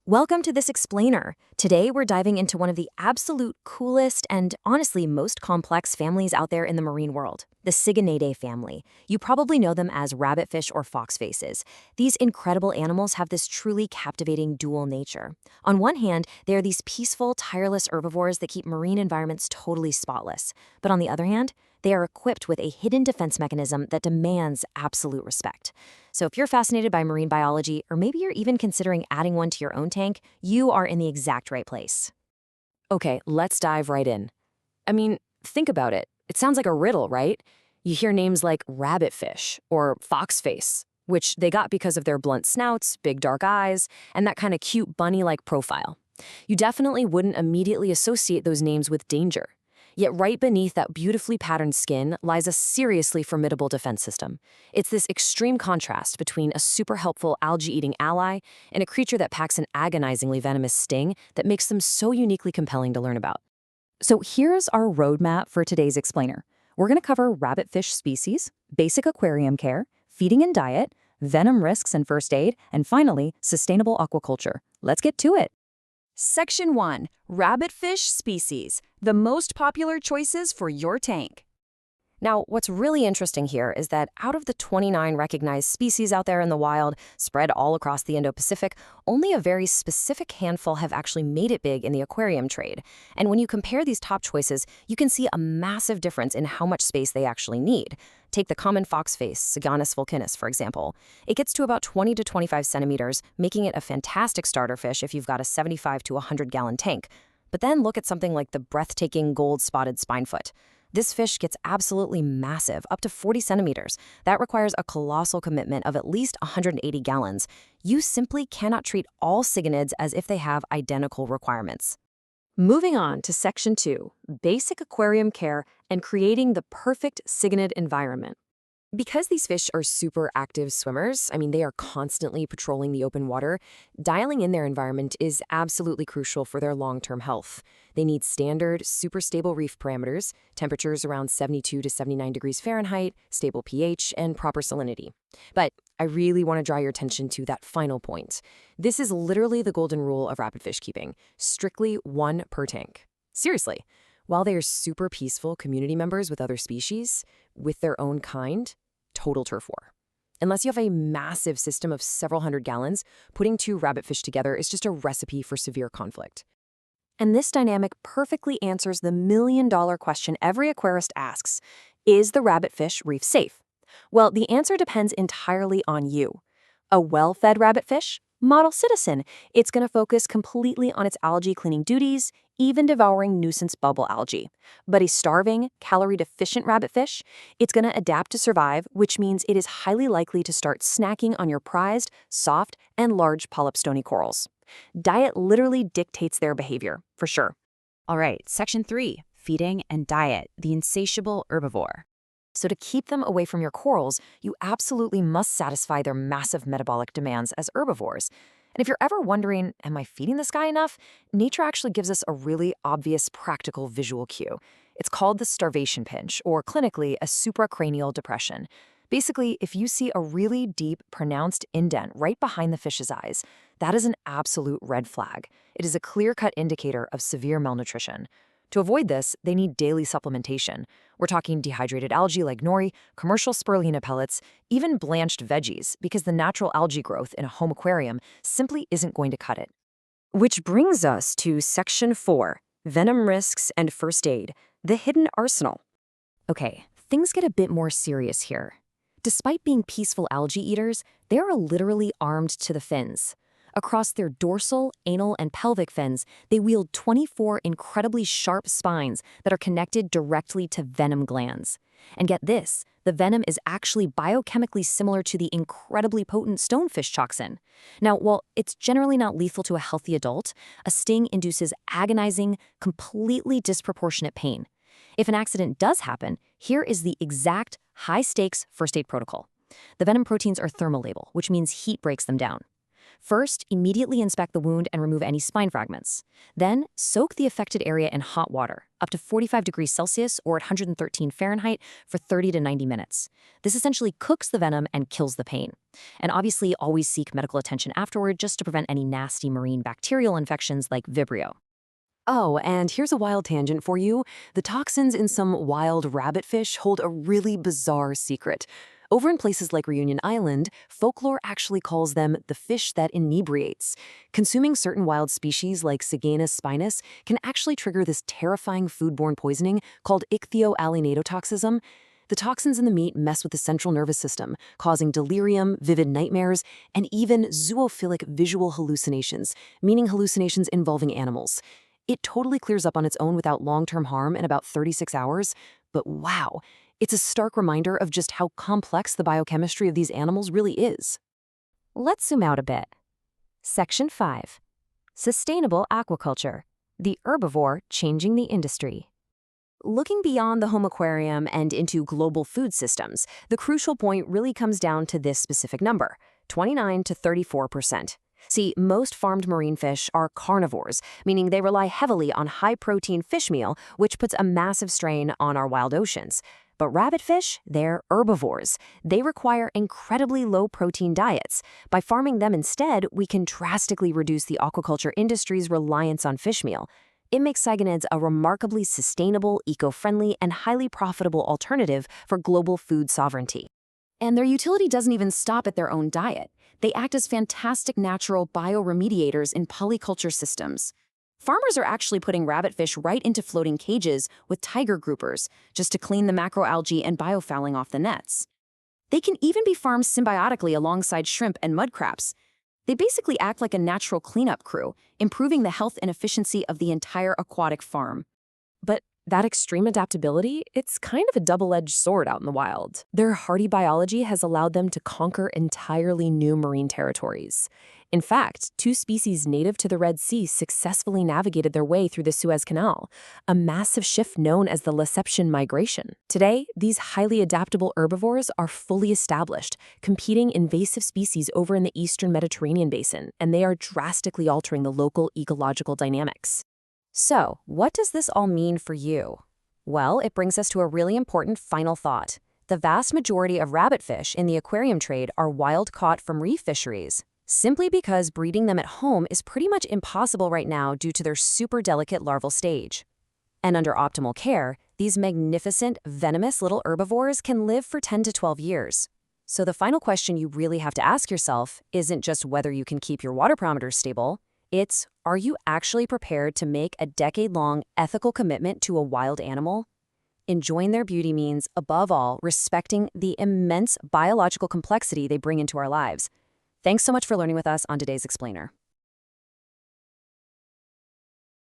Welcome to this explainer. Today we're diving into one of the absolute coolest and honestly most complex families out there in the marine world, the Siganidae family. You probably know them as rabbitfish or foxfaces. These incredible animals have this truly captivating dual nature. On one hand, they are these peaceful, tireless herbivores that keep marine environments totally spotless. But on the other hand, they are equipped with a hidden defense mechanism that demands absolute respect. So if you're fascinated by marine biology, or maybe you're even considering adding one to your own tank, you are in the exact right place. Okay, let's dive right in. I mean, think about it. It sounds like a riddle, right? You hear names like rabbitfish or foxface, which they got because of their blunt snouts, big dark eyes, and that kind of cute bunny-like profile. You definitely wouldn't immediately associate those names with danger. Yet right beneath that beautifully patterned skin lies a seriously formidable defense system. It's this extreme contrast between a super helpful algae-eating ally and a creature that packs an agonizingly venomous sting that makes them so uniquely compelling to learn about. So here's our roadmap for today's explainer. We're going to cover rabbitfish species, basic aquarium care, feeding and diet, venom risks and first aid, and finally, sustainable aquaculture. Let's get to it. Section 1. Rabbitfish species, the most popular choices for your tank. Now, what's really interesting here is that out of the 29 recognized species out there in the wild, spread all across the Indo-Pacific, only a very specific handful have actually made it big in the aquarium trade. And when you compare these top choices, you can see a massive difference in how much space they actually need. Take the common foxface, Siganidae vulcanis, for example. It gets to about 20 to 25 centimeters, making it a fantastic starter fish if you've got a 75 to 100-gallon tank. But then look at something like the breathtaking gold-spotted spinefoot. This fish gets absolutely massive, up to 40 centimeters. That requires a colossal commitment of at least 180 gallons. You simply cannot treat all siganids as if they have identical requirements. Moving on to Section 2, basic aquarium care and creating the perfect siganid environment. Because these fish are super active swimmers, they are constantly patrolling the open water, dialing in their environment is absolutely crucial for their long-term health. They need standard, super stable reef parameters, temperatures around 72 to 79 degrees Fahrenheit, stable pH, and proper salinity. But I really want to draw your attention to that final point. This is literally the golden rule of rabbitfish keeping, strictly one per tank. Seriously, while they are super peaceful community members with other species, with their own kind, total turf war. Unless you have a massive system of several hundred gallons, putting two rabbitfish together is just a recipe for severe conflict. And this dynamic perfectly answers the million-dollar question every aquarist asks: is the rabbitfish reef safe? Well, the answer depends entirely on you. A well-fed rabbitfish? Model citizen. It's going to focus completely on its algae cleaning duties, even devouring nuisance bubble algae. But a starving, calorie-deficient rabbitfish? It's going to adapt to survive, which means it is highly likely to start snacking on your prized, soft, and large polyp stony corals. Diet literally dictates their behavior, for sure. All right, Section 3, feeding and diet, the insatiable herbivore. So to keep them away from your corals, you absolutely must satisfy their massive metabolic demands as herbivores. And if you're ever wondering, am I feeding this guy enough? Nature actually gives us a really obvious practical visual cue. It's called the starvation pinch, or clinically, a supracranial depression. Basically, if you see a really deep, pronounced indent right behind the fish's eyes, that is an absolute red flag. It is a clear-cut indicator of severe malnutrition. To avoid this, they need daily supplementation. We're talking dehydrated algae like nori, commercial spirulina pellets, even blanched veggies, because the natural algae growth in a home aquarium simply isn't going to cut it. Which brings us to Section 4, venom risks and first aid, the hidden arsenal. Okay, things get a bit more serious here. Despite being peaceful algae eaters, they are literally armed to the fins. Across their dorsal, anal, and pelvic fins, they wield 24 incredibly sharp spines that are connected directly to venom glands. And get this, the venom is actually biochemically similar to the incredibly potent stonefish toxin. Now, while it's generally not lethal to a healthy adult, a sting induces agonizing, completely disproportionate pain. If an accident does happen, here is the exact high-stakes first aid protocol. The venom proteins are thermolabile, which means heat breaks them down. First, immediately inspect the wound and remove any spine fragments. Then, soak the affected area in hot water, up to 45 degrees Celsius or at 113 Fahrenheit for 30 to 90 minutes. This essentially cooks the venom and kills the pain. And obviously, always seek medical attention afterward just to prevent any nasty marine bacterial infections like Vibrio. Oh, and here's a wild tangent for you. The toxins in some wild rabbitfish hold a really bizarre secret. Over in places like Reunion Island, folklore actually calls them the fish that inebriates. Consuming certain wild species like Siganidae spinus can actually trigger this terrifying foodborne poisoning called ichthyoalinatotoxism. The toxins in the meat mess with the central nervous system, causing delirium, vivid nightmares, and even zoophilic visual hallucinations, meaning hallucinations involving animals. It totally clears up on its own without long-term harm in about 36 hours, but wow, it's a stark reminder of just how complex the biochemistry of these animals really is. Let's zoom out a bit. Section 5. Sustainable aquaculture. The herbivore changing the industry. Looking beyond the home aquarium and into global food systems, the crucial point really comes down to this specific number, 29 to 34%. See, most farmed marine fish are carnivores, meaning they rely heavily on high-protein fish meal, which puts a massive strain on our wild oceans. But rabbitfish, they're herbivores. They require incredibly low-protein diets. By farming them instead, we can drastically reduce the aquaculture industry's reliance on fish meal. It makes sigonids a remarkably sustainable, eco-friendly, and highly profitable alternative for global food sovereignty. And their utility doesn't even stop at their own diet. They act as fantastic natural bioremediators in polyculture systems. Farmers are actually putting rabbitfish right into floating cages with tiger groupers just to clean the macroalgae and biofouling off the nets. They can even be farmed symbiotically alongside shrimp and mudcrabs. They basically act like a natural cleanup crew, improving the health and efficiency of the entire aquatic farm. But that extreme adaptability, it's kind of a double-edged sword out in the wild. Their hardy biology has allowed them to conquer entirely new marine territories. In fact, 2 species native to the Red Sea successfully navigated their way through the Suez Canal, a massive shift known as the Leseptian migration. Today, these highly adaptable herbivores are fully established, competing invasive species over in the eastern Mediterranean basin, and they are drastically altering the local ecological dynamics. So, what does this all mean for you? Well, it brings us to a really important final thought. The vast majority of rabbitfish in the aquarium trade are wild-caught from reef fisheries, simply because breeding them at home is pretty much impossible right now due to their super delicate larval stage. And under optimal care, these magnificent, venomous little herbivores can live for 10 to 12 years. So the final question you really have to ask yourself isn't just whether you can keep your water parameters stable, it's, are you actually prepared to make a decade-long ethical commitment to a wild animal? Enjoying their beauty means, above all, respecting the immense biological complexity they bring into our lives. Thanks so much for learning with us on today's Explainer.